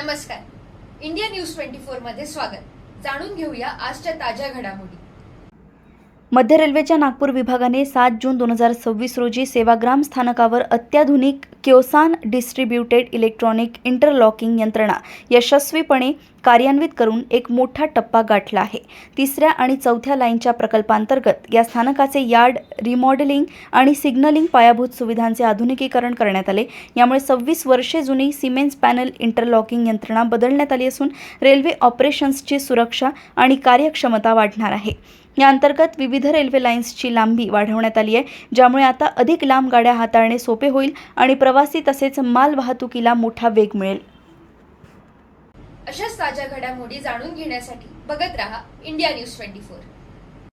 नमस्कार. India news 24 मध्ये स्वागत. जाणून घेऊया आजच्या ताज्या घडामोडी. मध्य रेल्वेच्या नागपूर विभागाने 7 जून 2026 रोजी सेवाग्राम स्थानकावर अत्याधुनिक क्योसान डिस्ट्रीब्युटेड इलेक्ट्रॉनिक इंटरलॉकिंग यंत्रणा यशस्वीपणे कार्यान्वित करून एक मोठा टप्पा गाठला आहे. 3ऱ्या आणि 4थ्या लाईनच्या प्रकल्पांतर्गत या स्थानकाचे यार्ड रिमॉडेलिंग आणि सिग्नलिंग पायाभूत सुविधांचे आधुनिकीकरण करण्यात आले. यामुळे 26 वर्षे जुनी सिमेंस पॅनल इंटरलॉकिंग यंत्रणा बदलण्यात आली असून रेल्वे ऑपरेशन्सची सुरक्षा आणि कार्यक्षमता वाढणार आहे. या अंतर्गत विविध रेल्वे लाईन्सची लांबी वाढवण्यात आली आहे, ज्यामुळे आता अधिक लांब गाड्या हाताळणे सोपे होईल आणि प्रवासी तसेच माल वाहतुकीला मोठा वेग मिळेल. अशाच ताज्या घडामोडी जाणून घेण्यासाठी बघत रहा इंडिया न्यूज 24.